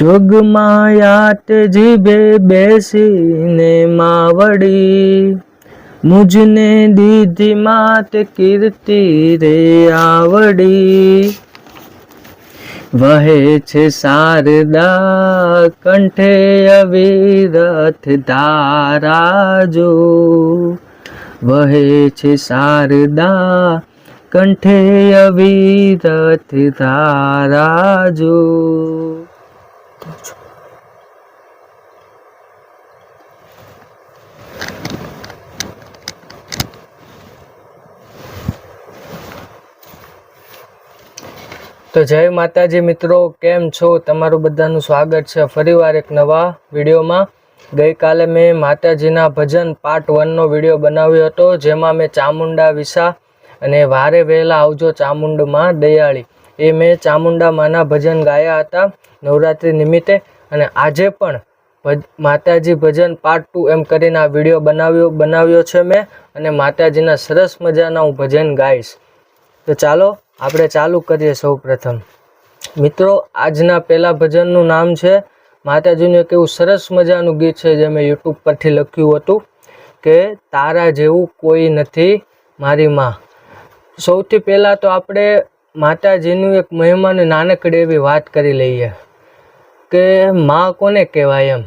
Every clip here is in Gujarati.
જોગમાયાત જીભે બેસીને માવડી, મુજને દીધી માત કીર્તિ રે આવડી. વહે છે શારદા કંઠે અવિરત ધારા જો, વહે છે શારદા કંઠે અવિરત ધારા જો. તો જય માતાજી મિત્રો, કેમ છો? તમારું બધાનું સ્વાગત છે ફરીવાર એક નવા વિડીયોમાં. ગઈકાલે મેં માતાજીના ભજન પાર્ટ 1નો વિડીયો બનાવ્યો હતો, જેમાં મેં ચામુંડા વિસા અને વારે વહેલા આવજો ચામુંડમાં દયાળી એ મેં ચામુંડા માના ભજન ગાયા હતા નવરાત્રિ નિમિત્તે. અને આજે પણ માતાજી ભજન પાર્ટ 2 એમ કરીને આ વિડીયો બનાવ્યો છે મેં, અને માતાજીના સરસ મજાના હું ભજન ગાઈશ. તો ચાલો આપણે ચાલુ કરીએ. સૌ પ્રથમ મિત્રો, આજના પહેલા ભજનનું નામ છે, માતાજીનું એક એવું સરસ મજાનું ગીત છે જે મેં યુટ્યુબ પરથી લખ્યું હતું કે તારા જેવું કોઈ નથી મારી માં. સૌથી પહેલાં તો આપણે માતાજીનું એક મહિમાની નાનકડી એવી વાત કરી લઈએ કે માં કોને કહેવાય એમ,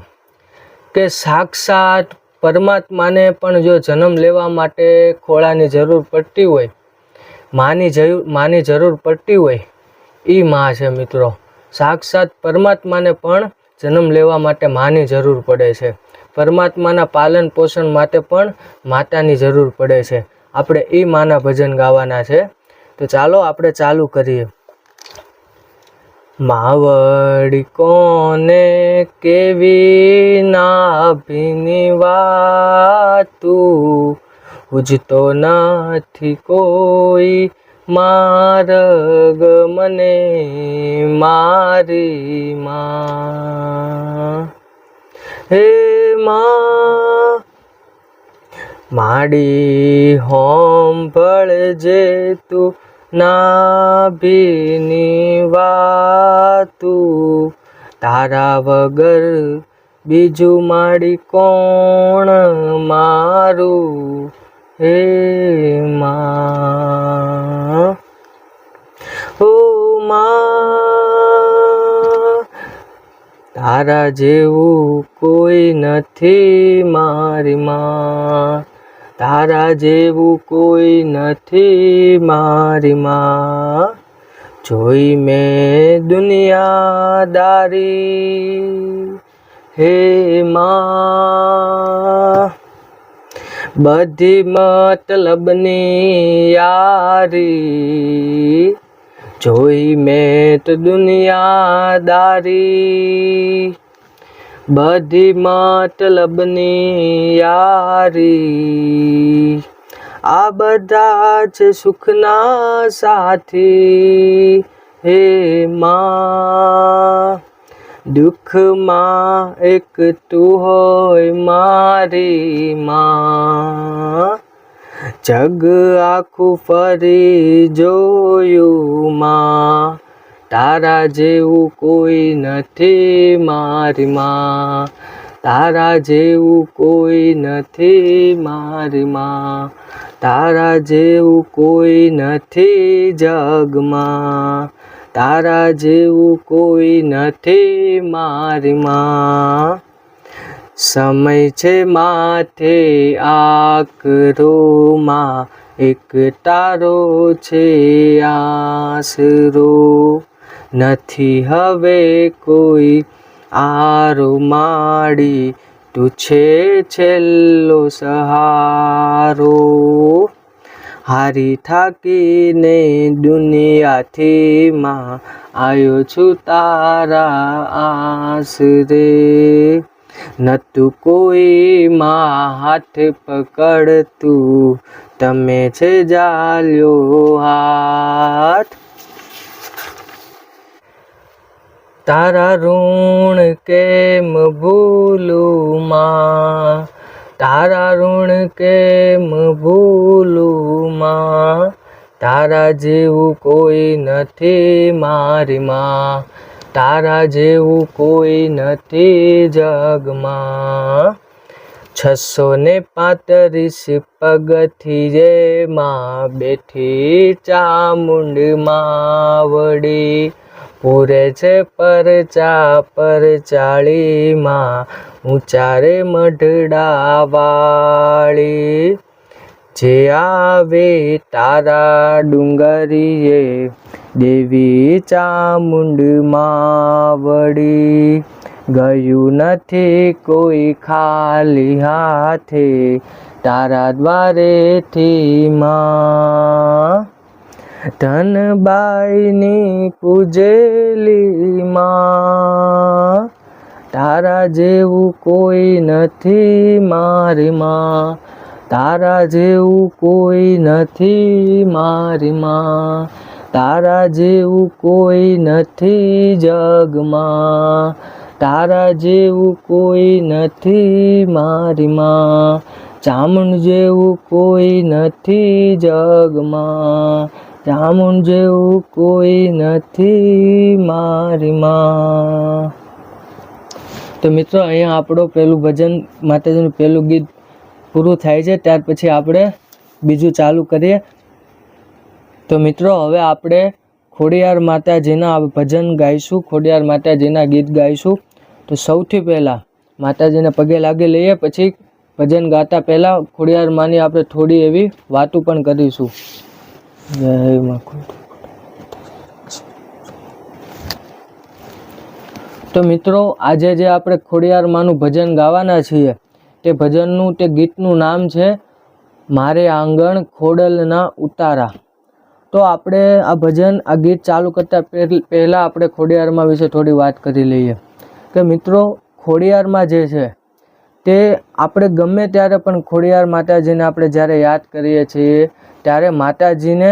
કે સાક્ષાત પરમાત્માને પણ જો જન્મ લેવા માટે ખોળાની જરૂર પડતી હોય, માની જરૂર પડતી હોય, એ માં છે મિત્રો. સાક્ષાત પરમાત્માને પણ જન્મ લેવા માટે માની જરૂર પડે છે. પરમાત્માના પાલન પોષણ માટે પણ માતાની જરૂર પડે છે. આપણે એ માના ભજન ગાવાના છે. તો ચાલો આપણે ચાલુ કરીએ. માવડી કોને કેવી નાભીની વાતું, પૂજતો નથી કોઈ માર્ગ મને મારી માં. હે માં માડી હોંભળજે તું નાભીની વાતું, તારા વગર બીજું માડી કોણ મારું. હે માં, ઓ માં, તારા જેવું કોઈ નથી મારી માં, તારા જેવું કોઈ નથી મારી માં. જોઈ મેં દુનિયાદારી, હે માં, બધી મતલબની યારી. જોઈ મેં તો દુનિયાદારી, બધી મતલબની યારી. આ બધા છે સુખના સાથી, હે માં, દુઃખમાં એક તું હોય મારી માં. જગ આખું ફરી જોયું માં, તારા જેવું કોઈ નથી મારી માં, તારા જેવું કોઈ નથી મારી માં, તારા જેવું કોઈ નથી જગમાં, તારા જેવું કોઈ નથી મારી માં. સમય છે માથે આકરો માં, એક તારો છે આશરો. નથી હવે કોઈ આરો માડી, તું છે છેલ્લો સહારો. હારી થાકીને દુનિયાથી માં, આવ્યો છું તારા આશરે. નતું કોઈ માં હાથ પકડતું, તમે છે જાલ્યો હાથ. તારા ઋણ કેમ ભૂલું માં, તારા ઋણ કેમ ભૂલું માં, તારા જેવું કોઈ નથી મારી માં, તારા જેવું કોઈ નથી જગમાં. 635 પગથિયે માં બેઠી ચામુંડ વડી, પૂરે છે પરચા પરચાળીમાં ઊંચારે મઢડા વાળી. જે આવે તારા ડુંગરીએ દેવી ચામુંડ વડી, ગયું નથી કોઈ ખાલી હાથે તારા દ્વારેથી માં. ધનબાઈની પૂજેલી માં, તારા જેવું કોઈ નથી મારી માં. તારા જેવું કોઈ નથી મારી માં. તારા જેવું કોઈ નથી જગમાં. તારા જેવું કોઈ નથી મારી માં. ચામુંડ જેવું કોઈ નથી જગમાં. ચામુંડ જેવું કોઈ નથી મારી માં. તો મિત્રો, અહીંયા આપણો પહેલું ભજન, માતાજીનું પહેલું ગીત પૂરું થાય છે. ત્યાર પછી આપણે બીજું ચાલુ કરીએ. તો મિત્રો, હવે આપણે ખોડિયાર માતાજીના ભજન ગાઈશું, ખોડિયાર માતાજીના ગીત ગાઈશું. તો સૌથી પહેલાં માતાજીને પગે લાગી લઈએ, પછી ભજન ગાતા પહેલાં ખોડિયાર માની આપણે થોડી એવી વાતો પણ કરીશું. જય મા. તો મિત્રો, આજે જે આપણે ખોડિયાર માનું ભજન ગાવાના છીએ, તે ભજનનું, તે ગીતનું નામ છે મારે આંગણ ખોડલના ઉતારા. તો આપણે આ ભજન, આ ગીત ચાલુ કરતા પહેલાં આપણે ખોડિયારમાં વિશે થોડી વાત કરી લઈએ. કે મિત્રો, ખોડિયારમાં જે છે તે આપણે ગમે ત્યારે પણ ખોડિયાર માતાજીને આપણે જ્યારે યાદ કરીએ છીએ, ત્યારે માતાજીને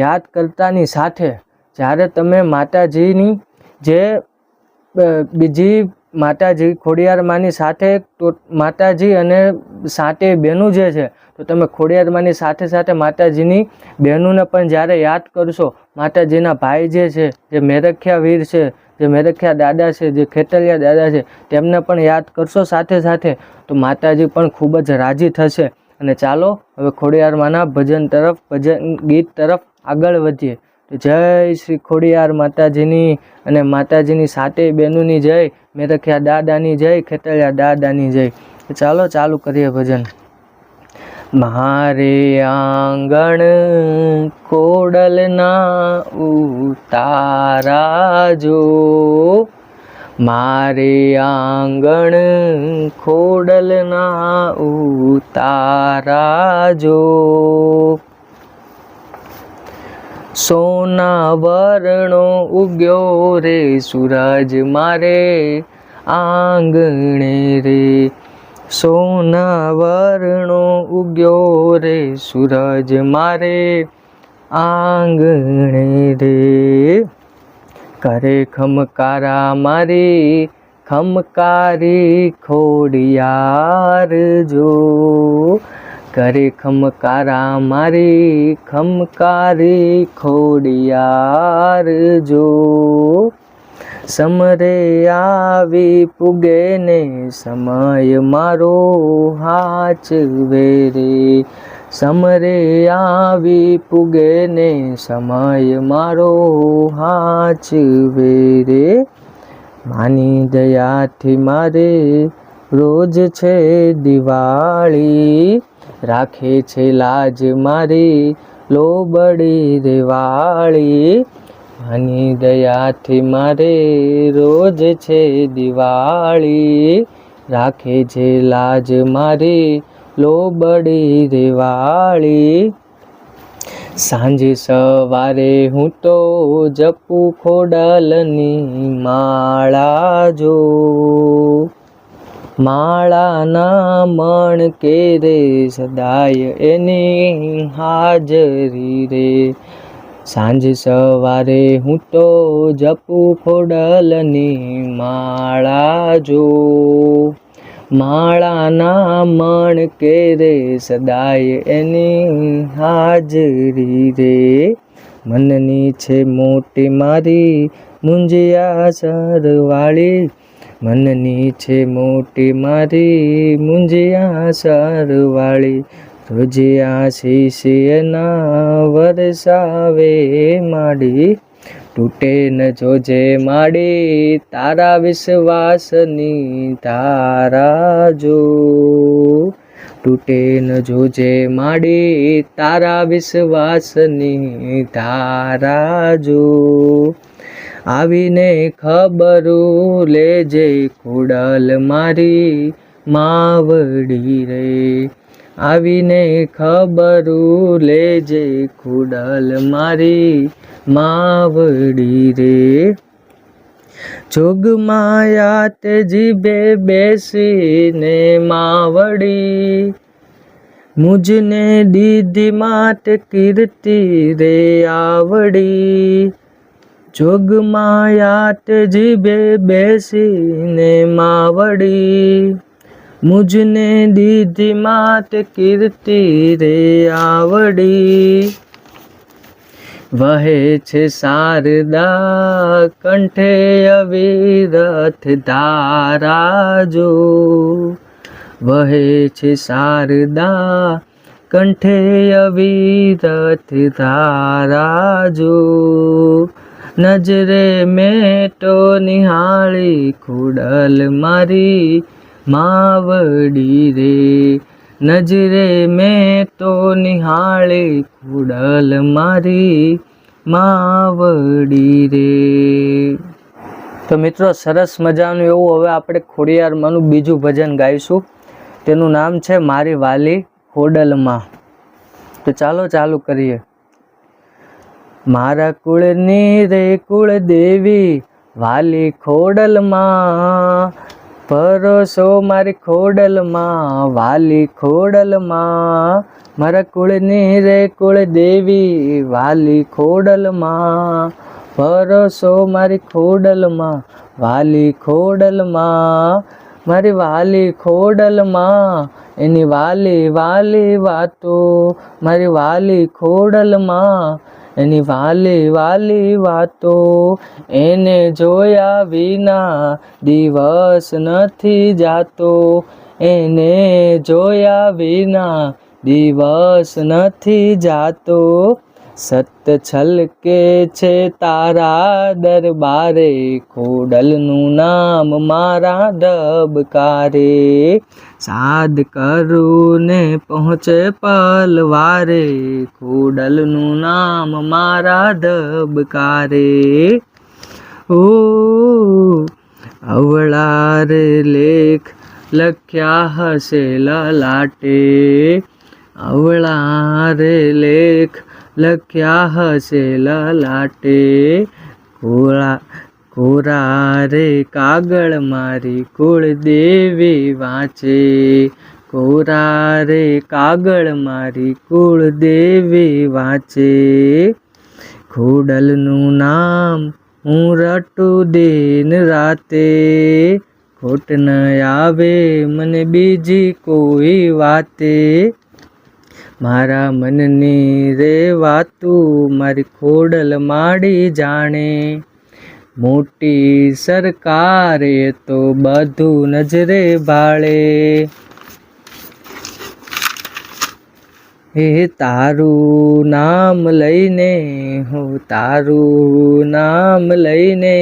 યાદ કરતાની સાથે જ્યારે તમે માતાજીની જે બીજી માતાજી ખોડિયારમાંની સાથે માતાજી અને સાતે બહેનું જે છે, તો તમે ખોડિયારમાંની સાથે સાથે માતાજીની બહેનોને પણ જ્યારે યાદ કરશો, માતાજીના ભાઈ જે છે, જે મેરખિયા વીર છે, જે મેરખિયા દાદા છે, જે ખેતલિયા દાદા છે, તેમને પણ યાદ કરશો સાથે સાથે, તો માતાજી પણ ખૂબ જ રાજી થશે. અને ચાલો હવે ખોડિયારમાંના ભજન તરફ, ભજન ગીત તરફ આગળ વધીએ. તો જય શ્રી ખોડિયાર માતાજીની અને માતાજીની સાતે બહેનોની જય, મેરખિયા દાદાની જય, ખેતલિયા દાદાની જય. તો ચાલો ચાલુ કરીએ ભજન. મારે આંગણ ખોડલના ઉતારા જો, મારે આંગણ ખોડલના ઉતારા જો. સોના વર્ણો ઉગ્યો રે સૂરજ મારે આંગણે રે. સોના વર્ણો ઉગ્યો રે સૂરજ મારે આંગણે રે. કરે ખમકારા મારી ખમકારી ખોડિયાર જો. કરે ખમકારા મારી ખમકારી ખોડિયાર જો. સમરે આવી પૂગે ને સમય મારો હાચવે રે. સમરે આવી પૂગે ને સમય મારો હાચવે રે. માની દયાથી મારે રોજ છે દિવાળી, રાખે છે લાજ મારી લોબડી રે વાળી. માની દયાથી મારે રોજ છે દિવાળી, રાખે છે લાજ મારી લોબડી રે વાળી. સાંજે સવારે હું તો જપું ખોડલની માળા જો. માળાના મણ કે રે સદાય એની હાજરી રે. સાંજ સવારે હું તો જપું ખોડલની માળા જો. માળાના મણ કે રે સદાય એની હાજરી રે. મનની છે મોટી મારી મુંજિયા સરવાળી, મનની છે મોટી મારી મુંજિયા સરવાળી, રોજે આશીષના વરસાવે માડી, તૂટે ન જોજે માડી તારા વિશ્વાસની તારા જો, તૂટે ન જોજે માડી તારા વિશ્વાસની તારા જો, આવીને ખબરું લેજે ખોડલ મારી માવડી રે, આવીને ખબરું લેજે ખોડલ મારી માવડી રે, જોગમાયા તે જીભે બેસીને માવડી, મુજને દીધી માત કીર્તિ રે આવડી, જોગમાયા તે જીભે બેસીને માવડી, મુજને દીધી માત કીર્તિ રે આવડી, વહે છે શારદા કંઠે અવિરત ધારા જો, વહે છે શારદા કંઠે અવિરત ધારા જો, નજરે મેટો નિહાળી ખોડલ મારી માવડી રે, નજરે મેં તો નિહાળી ખોડલ મારી માવડી રે. તો મિત્રો સરસ મજાનું એવું હવે આપણે ખોડિયારમાંનું બીજું ભજન ગાઈશું. તેનું નામ છે મારી વાલી ખોડલમાં. તો ચાલો ચાલુ કરીએ. મારા કુળની રે કુળ દેવી વાલી ખોડલમાં, પરોસો મારી ખોડલમાં વાલી ખોડલમાં, મારા કુળની રે કુળ દેવી વાલી ખોડલમાં, પરોસો મારી ખોડલમાં વાલી ખોડલમાં, મારી વાલી ખોડલમાં એની વાલી વાલી વાતો, મારી વાલી ખોડલમાં એની વાલી વાલી વાતો, એને જોયા વિના દિવસ નથી જાતો, એને જોયા વિના દિવસ નથી જાતો, સત છલકે છે તારા દરબારે ખોડલનું નામ મારા ધબકારે, સાદ કરું ને પહોંચે પલવારે ખોડલનું નામ મારા ધબકારે, ઓ અવળા રે લેખ લખ્યા હશે લલાટે, અવળા રે લેખ લખ્યા હશે લલાટે, કોરા રે કાગળ મારી કુળદેવી વાંચે, કોરા રે કાગળ મારી કુળદેવી વાંચે, ખોડલનું નામ હું રટું દિન રાતે, ખોટ ન આવે મને બીજી કોઈ વાતે, મારા મનની રે વાતું મારી ખોડલ માડી જાણે, મોટી સરકારે તો બધું નજરે ભાળે, હે તારું નામ લઈને હું તારું નામ લઈને,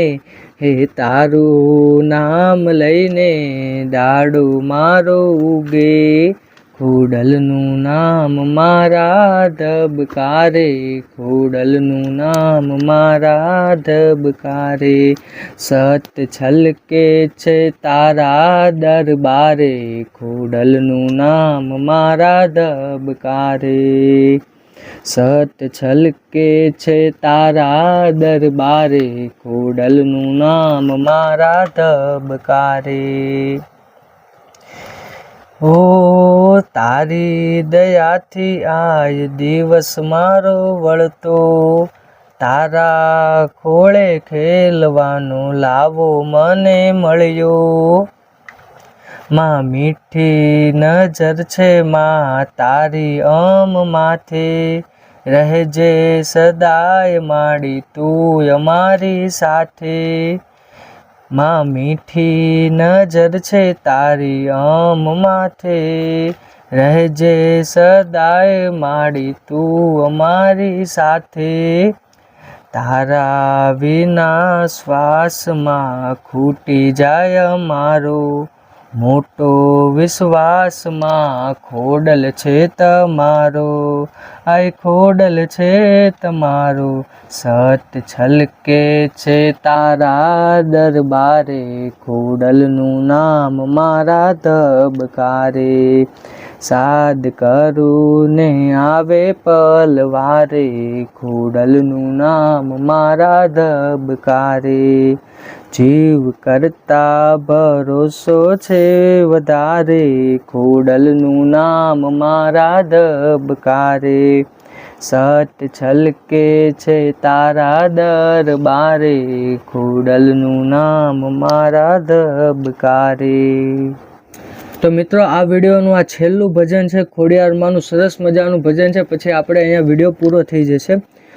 હે તારું નામ લઈને દાડો મારો ઉગે, ખોડલનું નામ મારા ધબકારે, ખોડલનું નામ મારા ધબકારે, સત છલકે છે તારા દરબારે ખોડલનું નામ મારા ધબકારે, સત છલકે છે તારા દરબારે ખોડલનું નામ મારા ધબકારે, ઓ તારી દયાથી આય દિવસ મારો વળતો, તારા ખોળે ખેલવાનો લાવો મને મળ્યો, માં મીઠી નજર છે માં તારી માથે, રહેજે સદાય માડી તું અમારી સાથે, માં મીઠી નજર છે તારી અમ માથે, રહેજે સદાય માડી તું અમારી સાથે, તારા વિના શ્વાસમાં ખૂટી જાય અમારો, મોટો વિશ્વાસમાં ખોડલ છે તમારો, આય ખોડલ છે તમારો, સત છલકે છે તારા દરબારે, ખોડલનું નામ મારા ધબકારે, સાદ કરું ને આવે પલવારે, ખોડલનું નામ મારા ધબકારે, જીવ કરતા ભરોસો છે વધારે, ખોડલનું નામ મારા ધબકારે, સત છલકે છે તારા દરબારે, ખોડલનું નામ મારા ધબકારે. તો મિત્રો આ વિડીયોનું આ છેલ્લું ભજન છે, ખોડિયારમાંનું સરસ મજાનું ભજન છે. પછી આપણે અહીંયા વિડીયો પૂરો થઈ જશે.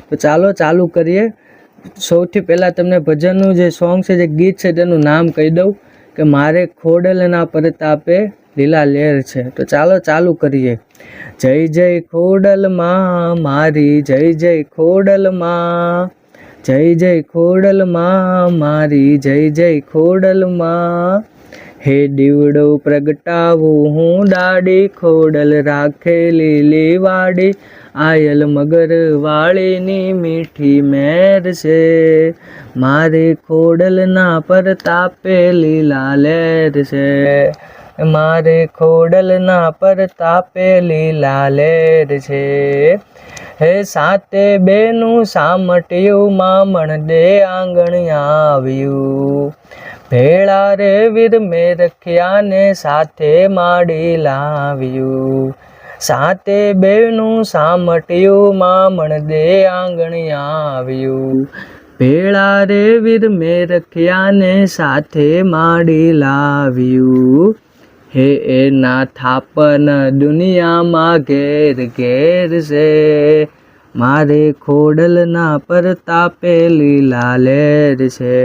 તો ચાલો ચાલુ કરીએ. સૌથી પહેલાં તમને ભજનનું જે સોંગ છે, જે ગીત છે, તેનું નામ કહી દઉં કે મારે ખોડલના પરતાપે લીલા લેર છે. તો ચાલો ચાલુ કરીએ. જય જય ખોડલમાં મારી, જય જય ખોડલમાં, જય જય ખોડલમાં મારી, જય જય ખોડલમાં, હે દીવડો પ્રગટાવું હું દાડી, ખોડલ રાખે લીલી વાડી, આયલ મગર વાળીની મીઠી મેર છે, મારે ખોડલના પરતાપે લીલા લેર છે, મારે ખોડલના પરતાપે લીલા લેર છે, હે સાતે બેનું સામટિયું મામણ દે આંગણ આવ્યું, ભેળા રે વીર મેં રખ્યા ને સાથે માડી લાવ્યું, સાતે બેનું સામટિયું મામણ દે આંગણ આવ્યું, ભેળા રે વીર મેં રખ્યા ને સાથે માડી લાવ્યું, હે એના થાપન દુનિયામાં ઘેર ઘેર છે, મારે ખોડલના પરતાપે લીલા લેર છે,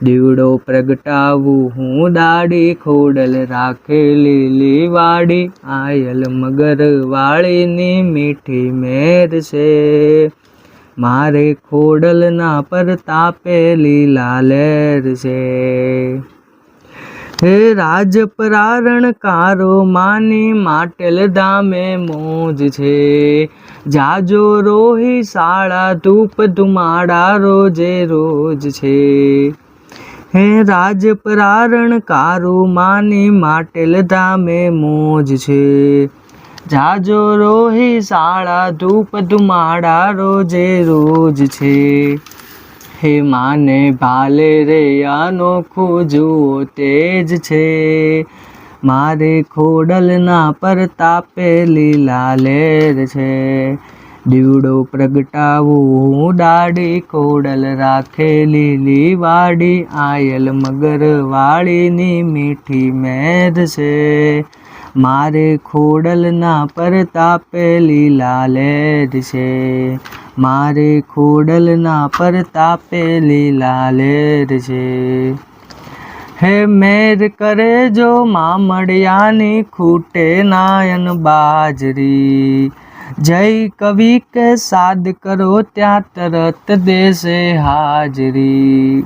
દીવડો પ્રગટાવું હું દાડી, ખોડલ રાખે લીલી વાડી, આયલ મગર વાળીની મીઠી મેર છે, મારે ખોડલના પરતાપે લીલા લેર છે, હે રાજપરારણ કારો માની માટેલ ધામે મોજ છે, જાજો રોહી શાળા ધૂપ ધુમાડા રોજે રોજ છે, હે રાજપરારણ કારો માની માટેલ ધામે મોજ છે, જાજો રોહી શાળા ધૂપ ધુમાડા રોજે રોજ છે, હે માને ભાલે રે અનોખું જુઓ તેજ છે, મારે ખોડલના પરતાપે લીલા લેર છે, દીવડો પ્રગટાવું હું દાડી, ખોડલ રાખે લીલી વાડી, આયલ મગર વાળીની મીઠી મેર છે, મારે ખોડલના પરતાપે લીલા લેર છે, મારે ખોડલના પરતાપે લીલા લેર છે, હે મેર કરે જો મામડિયાની ખૂટે નાયન બાજરી, જય કવિ કે સાદ કરો ત્યાં તરત દેશે હાજરી,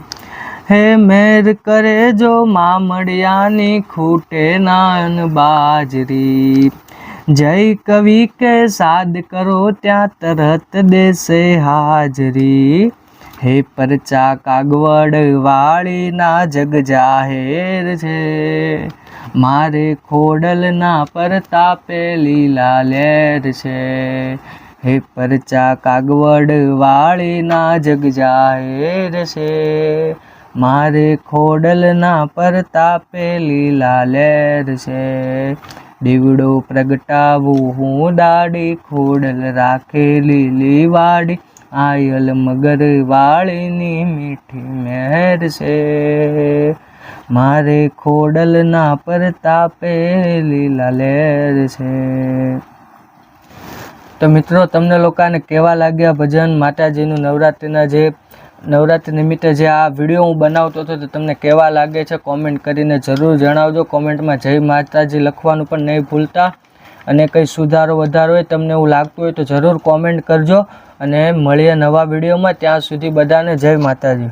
હે મેર કરે જો મામડિયાની ખૂટે નાયન બાજરી, જય કવિ કે સાદ કરો ત્યાં તરત દેશે હાજરી, હે પરચા કાગવડ વાળીના જગ જાહેર છે, મારે ખોડલના પરતાપે લીલા લેર છે, હે પરચા કાગવડ વાળીના જગ જાહેર છે, મારે ખોડલના પરતાપે લીલા લેર છે, દીવડો પ્રગટાવું હું દાડી, ખોડલ રાખે લીલી વાડી, આયલ મગર વાળીની મીઠી મેર છે, મારે ખોડલના પરતાપે લીલા લેર છે. તો મિત્રો તમને લોકોને કેવા લાગ્યા ભજન માતાજીનું નવરાત્રિ નિમિત્તે જે આ વિડીયો હું બનાવતો હતો તો તમને કેવા લાગે છે કોમેન્ટ કરીને જરૂર જણાવજો. કોમેન્ટમાં જય માતાજી લખવાનું પણ નહીં ભૂલતા. અને કંઈ સુધારો વધારો હોય તમને એવું લાગતું હોય તો જરૂર કોમેન્ટ કરજો. અને મળીએ નવા વિડીયોમાં. ત્યાં સુધી બધાને જય માતાજી.